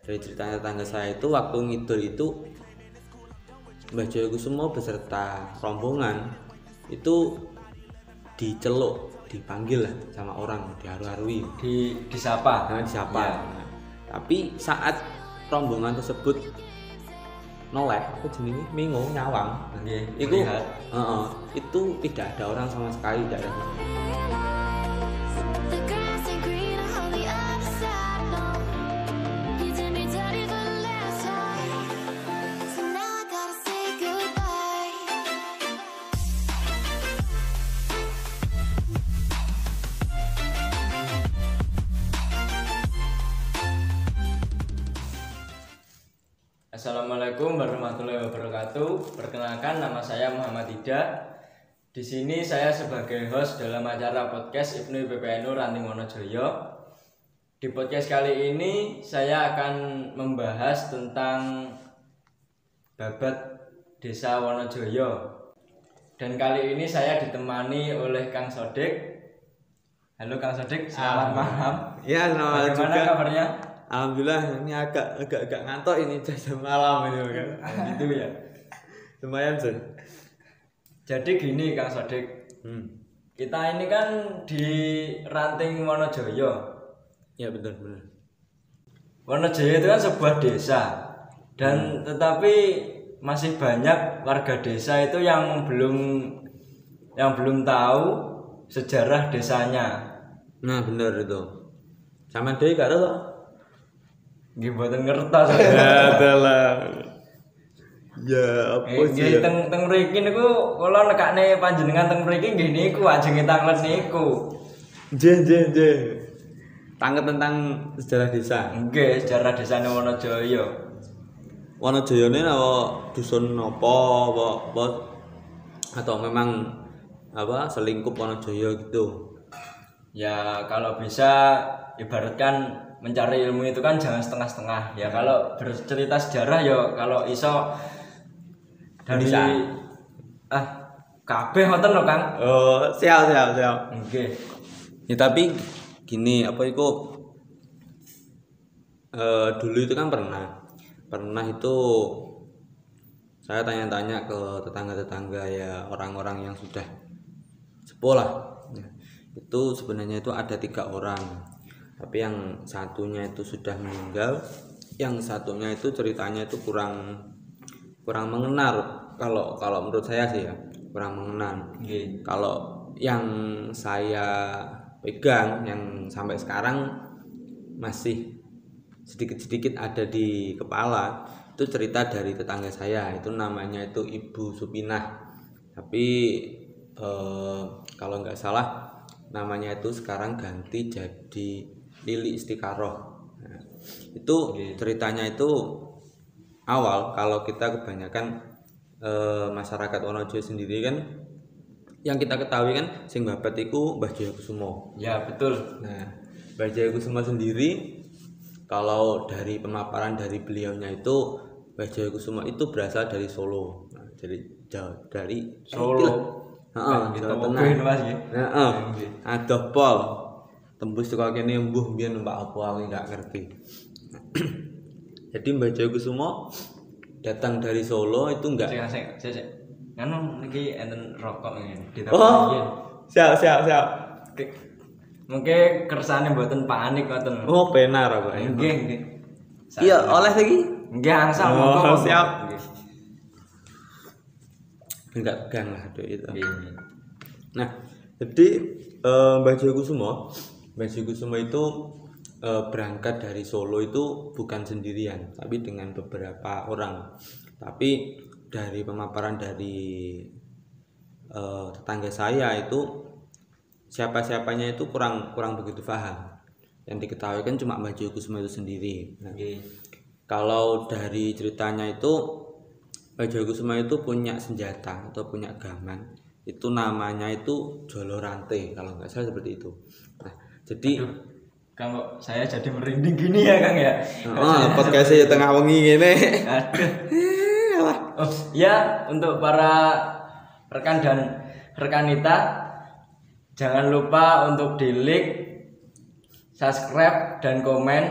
dari ceritanya tetangga saya itu waktu ngidul itu Mbah Jayakustuma beserta rombongan itu diceluk, dipanggil lah sama orang, diharu-harui, disapa. disapa. Ya. Nah, tapi saat rombongan tersebut noleh, aku jenenge mingo nyawang. Nggih, Itu tidak ada orang sama sekali, tidak ada. The grass ain't greener on the other side, no. You did me dirty the last time, so now I gotta say goodbye. Assalamualaikum warahmatullahi wabarakatuh. Perkenalkan, nama saya Muhammad Ida. Di sini saya sebagai host dalam acara podcast Ibnu IPPNU Ranting Wonojoyo. Di podcast kali ini saya akan membahas tentang babat Desa Wonojoyo. Dan kali ini saya ditemani oleh Kang Sodik. Halo Kang Sodik, selamat malam. Ya, selamat Bagaimana juga. kabarnya? Alhamdulillah, ini agak ngantuk ini jam malam ini kan. Gitu ya. Lumayan sih. Jadi gini Kang Sodik, kita ini kan di Ranting Wonojoyo. Ya benar. Wonojoyo itu kan sebuah desa, dan tetapi masih banyak warga desa itu yang belum tahu sejarah desanya. Nah benar itu. Sama dhewe gak tahu. Nggih mboten ngertos. Ya adalah. Ya apa sih? Nggih teng mriki niku kula nekakne panjenengan teng mriki nggih niku ajeng tanglet niku. Nggih. Tanget tentang sejarah desa. Nggih, sejarah desane Wonojoyo. Wonojoyone apa dusun apa atau memang apa selingkup Wonojoyo gitu. Ya kalau bisa ibaratkan mencari ilmu itu kan jangan setengah-setengah ya. Kalau bercerita sejarah ya kalau iso dari Bisa. kabeh ngoten lho Kang. Oh, siap. Nggih. Ya tapi gini, apa itu dulu itu kan pernah itu saya tanya-tanya ke tetangga-tetangga ya, orang-orang yang sudah sepuh lah. Ya, itu sebenarnya itu ada 3 orang, tapi yang satunya itu sudah meninggal, yang satunya itu ceritanya itu kurang mengenal. Kalau menurut saya sih ya kurang mengenal. Nggih. Kalau yang saya pegang yang sampai sekarang masih sedikit-sedikit ada di kepala itu cerita dari tetangga saya, itu namanya itu Ibu Supinah, tapi kalau nggak salah namanya itu sekarang ganti jadi Lili Istiqaroh. Nah, itu ceritanya itu awal kalau kita kebanyakan masyarakat Wonojoyo sendiri kan yang kita ketahui kan sing babat iku Mbah Jayakustama. Ya betul. Nah, Mbah Jayakustama sendiri kalau dari pemaparan dari beliaunya itu Mbah Jayakustama itu berasal dari Solo. Nah, dari Solo. Heeh, Jawa Tengah. Mas nggih. Heeh. Adoh pol. Tembus teko kene mbuh mbiyen numpak apa aku enggak ngerti. Jadi Mbah Jayakustama datang dari Solo itu enggak. Sik. Nganu niki enten rokok ngene. Oh. Siap. Mungkin kersane mboten panik ngoten. Oh, penar apa ya? Nggih. Iya, oleh lagi. Nggih angsal Oh, monggo. siap. Nggih. Enggak tegang lah dok itu. Nggih. Nah, jadi Mbah Jayakustama itu berangkat dari Solo itu bukan sendirian, tapi dengan beberapa orang. Tapi dari pemaparan dari tetangga saya itu siapa-siapanya itu kurang begitu paham. Yang diketahui kan cuma Mbah Jayakustama itu sendiri. Nah, kalau dari ceritanya itu Mbah Jayakustama itu punya senjata atau punya gaman, itu namanya itu Jolo Rante kalau nggak salah seperti itu. Nah, jadi Kalau saya jadi merinding gini ya Kang ya. podcastnya tengah wengi gini. Aduh. Oh ya, untuk para rekan dan rekanita jangan lupa untuk di like, subscribe dan komen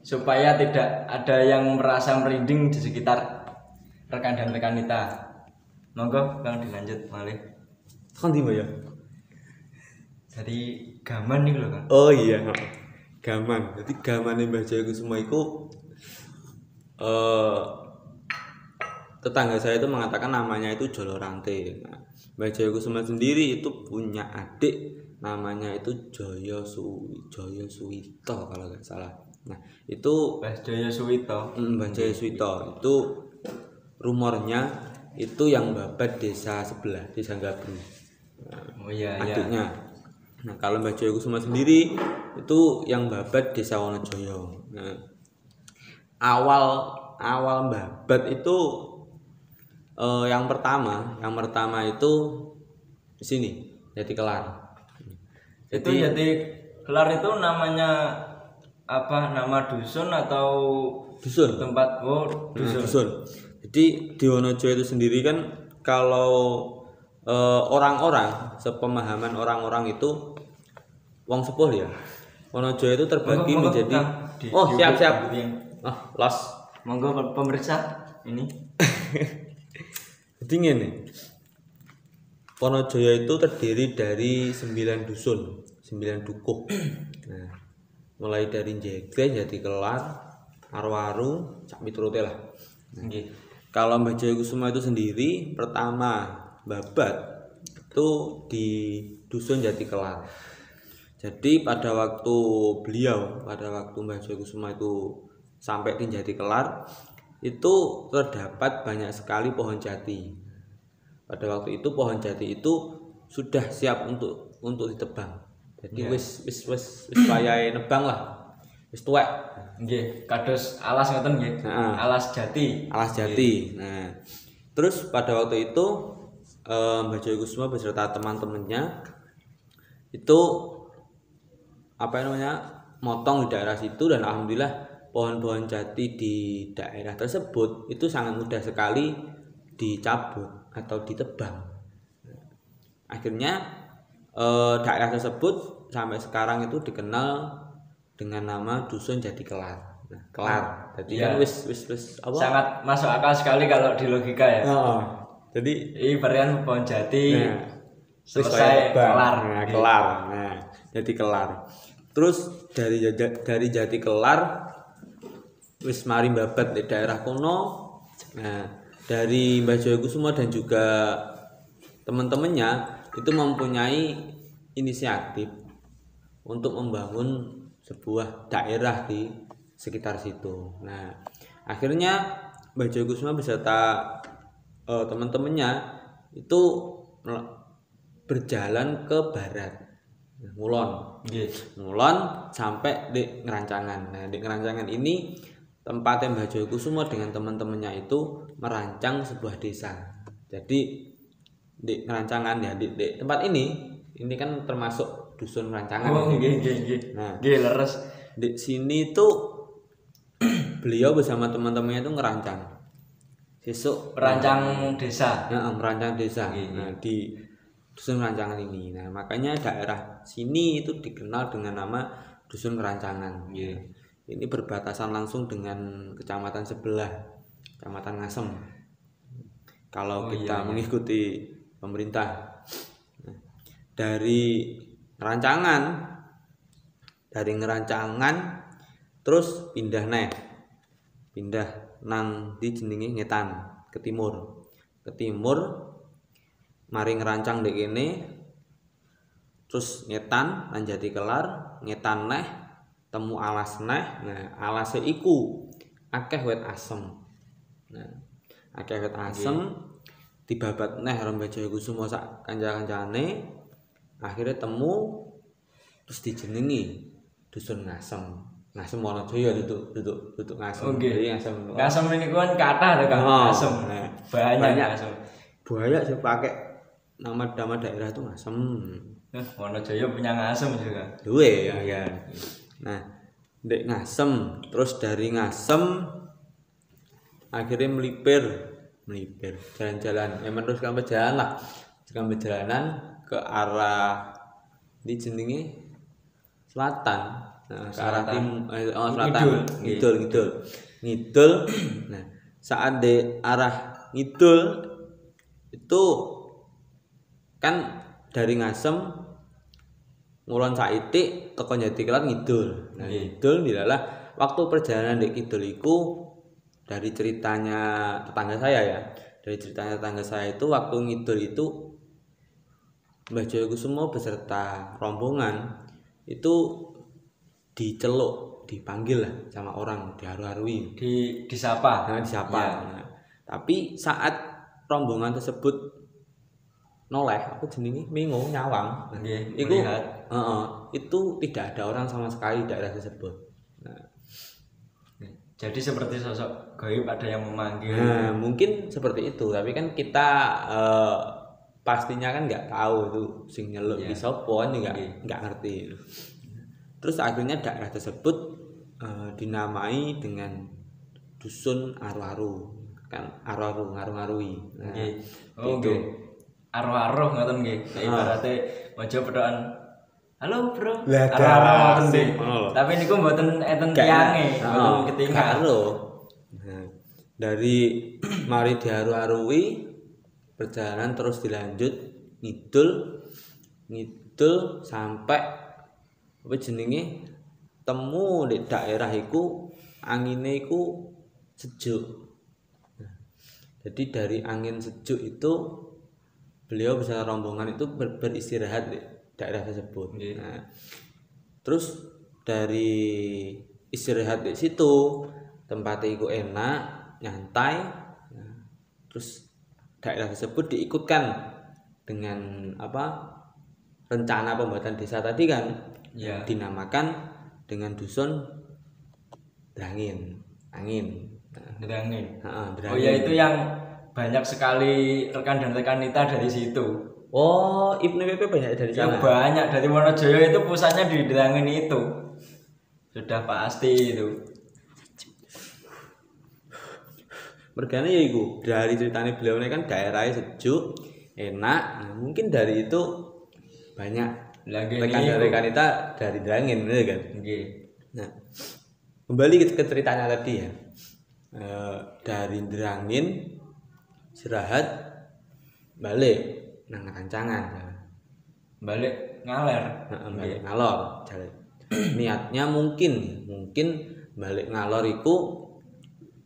supaya tidak ada yang merasa merinding di sekitar rekan dan rekan kita. Monggo Kang dilanjut malih. Kan di ya? Dari gaman nih lho Kang. Oh iya, gaman. Jadi gaman Mbah Jaya Kusuma itu tetangga saya itu mengatakan namanya itu Jolorante. Nah, Mbah Jaya Kusuma sendiri itu punya adik namanya itu Jaya Suwito kalau nggak salah. Nah itu Mbah Jaya Suwito. Mbah Jaya Suwito itu rumornya itu yang babat desa sebelah, desa Gabru. Nah, Oh iya adiknya. Nah kalau Mbah Jaya Kusuma sendiri itu yang babat desa Wonojoyo. Nah, awal babat itu yang pertama itu di sini Jati Kelar. Itu jadi Kelar itu namanya apa? Nama dusun atau Dusun. tempat? Oh, dusun. Dusun. Jadi di Wonojoyo itu sendiri kan kalau orang-orang sepemahaman orang-orang itu wong sepuh ya. Wonojoyo itu terbagi Monggo, menjadi Kang. siap. Los. Monggo pemirsa ini. Jadi ngene. Wonojoyo itu terdiri dari 9 dusun, 9 dukuh. Nah, mulai dari Jegre, Jati Kelar, Arwaru, sak miturute lah. Nggih. Kalau Mbah Jaya Kusuma itu sendiri pertama babat itu di dusun Jati Kelar. Jadi pada waktu Mbah Jaya Kusuma itu sampai di Jati Kelar itu terdapat banyak sekali pohon jati. Pada waktu itu pohon jati itu sudah siap untuk ditebang. Jadi wis wayahe nebang lah. Wis tuwek. Nggih, kados alas ngoten nggih. Alas jati. Alas jati. Nah, terus pada waktu itu Mbah Jaya Kusuma beserta teman-temannya itu motong di daerah situ, dan alhamdulillah pohon-pohon jati di daerah tersebut itu sangat mudah sekali dicabut atau ditebang. Akhirnya daerah tersebut sampai sekarang itu dikenal dengan nama Dusun Jati Kelar. Nah, Kelar. Jadi kan wis apa? Sangat masuk akal sekali kalau di logika ya. Jadi Ibaratkan pohon jati selesai tebang. kelar. Nah, kelar. Nah, jadi kelar. Terus dari Jati Kelar wis mari babat di daerah kono. Nah, dari Mbah Jaya Kusuma dan juga teman-temannya itu mempunyai inisiatif untuk membangun sebuah daerah di sekitar situ. Nah, akhirnya Mbah Jaya Kusuma beserta teman-temannya itu berjalan ke barat, ngulon sampai di Ngerancangan. Nah, di Ngerancangan ini tempatnya Mbah Jaya Kusuma dengan teman-temannya itu merancang sebuah desa. Jadi di Ngerancangan ya, di tempat ini kan termasuk dusun Ngerancangan. Oh, nggih. Nah, nggih leres. di sini tuh beliau bersama teman-temannya itu ngerancang. Sesuk Perancang desa. merancang desa. Nah, di dusun Ngerancangan ini. Nah, makanya daerah sini itu dikenal dengan nama Dusun Ngerancangan. Ini berbatasan langsung dengan kecamatan sebelah, Kecamatan Ngasem. Kalau kita mengikuti pemerintah. Nah, dari Ngerancangan terus pindah nang di jenenge Ngetan ke timur mari ngerancang dek kene, terus Ngetan lan Jati Kelar, Ngetan neh temu alas neh. Nah, alase iku akeh wit asem. Nah, akeh wit asem dibabat neh karo Mbah Jaya Kusuma sak kanca-kancane. Akhirnya temu terus dijenengi Dusun Ngasem. Ngasem Wonojoyo duduk Ngasem. Nggih. Ngasem. Ngasem ini kan kathah lho Kang. Ngasem. Banyak Ngasem. Banyak sih pakai nama daerah itu Ngasem. Wonojoyo punya Ngasem juga. Duwe ya. Nah, dek Ngasem, terus dari Ngasem akhirnya melipir jalan-jalan. Meneruskan perjalanan ke arah di jenenge selatan. Nah, ke arah selatan, Ngidul. ngidul. Nah, saat di arah ngidul itu kan dari Ngasem ngulon Saiti teko Jatikelot ngidul. Nah, ngidul dilalah waktu perjalanan di kidul iku dari ceritanya tetangga saya ya. Dari ceritanya tetangga saya itu waktu ngidul itu Mbah Jayakusumo beserta rombongan itu diceluk, dipanggil lah sama orang, diharu-harui, disapa. nah, disapa. Ya. Nah, tapi saat rombongan tersebut noleh, apa jenenge bingung nyawang. Nggih, Itu melihat. itu tidak ada orang sama sekali di daerah tersebut. Nah, Jadi seperti sosok gaib ada yang memanggil. nah, mungkin seperti itu, tapi kan kita pastinya kan nggak tahu itu sing nyeluk Iya. di sopo kan nggak ngerti. Terus akhirnya daerah tersebut dinamai dengan dusun Aru-aru, kan Aru-aru ngaru-ngarui. Nah, Nggih. gitu. Oh nggih. Aruh-aruh ngoten nggih. Ibaratnya maca pedokan. Halo, Bro. Lah, Aruh-aruh ngoten sih, nggih. ngono lho. Tapi niku mboten enten Gak tiange, enak. mboten ketinggal. Karo. Nah, dari mari diharu-harui perjalanan terus dilanjut ngidul sampai apa jenenge temu di daerah iku angine iku sejuk. Nah, jadi dari angin sejuk itu beliau bersama rombongan itu beristirahat di daerah tersebut. Nggih. Nah, terus dari istirahat di situ tempatnya itu enak, nyantai. Nah, terus daerah tersebut diikutkan dengan apa rencana pembuatan desa tadi kan, Ya. dinamakan dengan dusun Drangin, angin. Nah, Derangin. Drangin. Oh ya, itu yang banyak sekali rekan dan rekanita dari situ. Oh, Ibnu PP banyak dari Yang sana. banyak dari Wonojoyo itu pusatnya di Derangin itu. Sudah pasti itu. Mergane ya iku dari ceritanya beliau ini kan daerahnya sejuk, enak. Nah, mungkin dari itu banyak Lagi rekan dan rekanita dari Drangin, bener kan? Nggih. Nah, kembali ke ceritanya tadi ya. Dari Drangin istirahat balik nang rancangan. Balik ngaler. Balik ngalor. Niatnya mungkin balik ngalor iku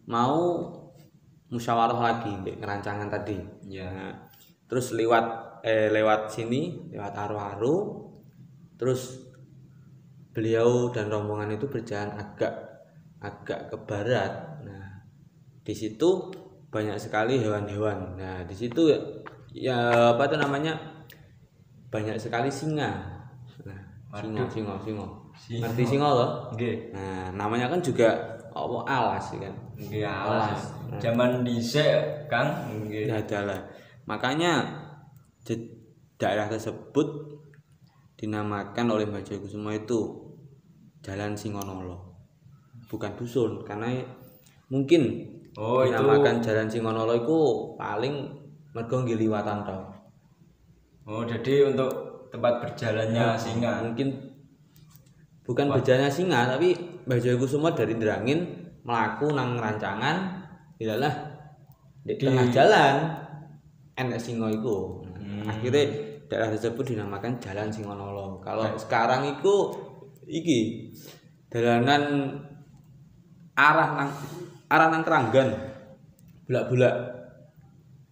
mau musyawarah lagi di ngerancangan tadi. Ya. Nah, terus lewat sini, lewat Aru-aru, terus beliau dan rombongan itu berjalan agak ke barat. Nah, di situ banyak sekali hewan-hewan. Nah, di situ ya apa itu namanya? Banyak sekali singa. Nah, singa. Ngerti singa loh? Nggih. Nah, namanya kan juga alas kan. Nggih, alas. Zaman dhisik, Kang. Nggih. Ya adalah. Makanya daerah tersebut dinamakan oleh Mbah Jayakusumo itu Jalan Singonolo. Bukan dusun karena mungkin dinamakan Jalan Singonolo itu paling mergo nggih liwatan tok. Oh, jadi untuk tempat berjalannya singa. Mungkin bukan berjalannya singa tapi Mbah Jayakusumo dari Drangin melaku nang rancangan ilalah di tengah jalan enek singa iku. Akhirnya daerah tersebut dinamakan Jalan Singonolo. Kalau sekarang iku iki dalanan arah nang Keranggan. Bulak-bulak.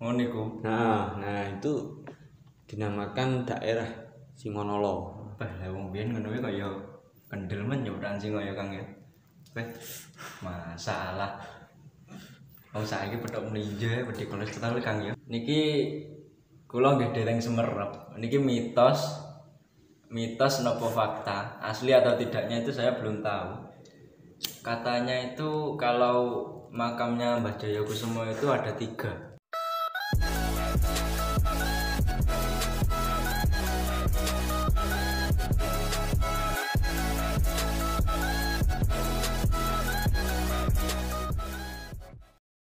Oh niku. Nah itu dinamakan daerah Singonolo. Bah, lah wong biyen ngono kuwi kaya kendel men nyebutan singa ya Kang ya. Masalah. Oh saiki petok meninja wedi kolesterol Kang ya. Niki kula nggih dereng semerep. Niki mitos napa fakta, asli atau tidaknya itu saya belum tahu. Katanya itu kalau makamnya Mbah Jayakusumo itu ada 3.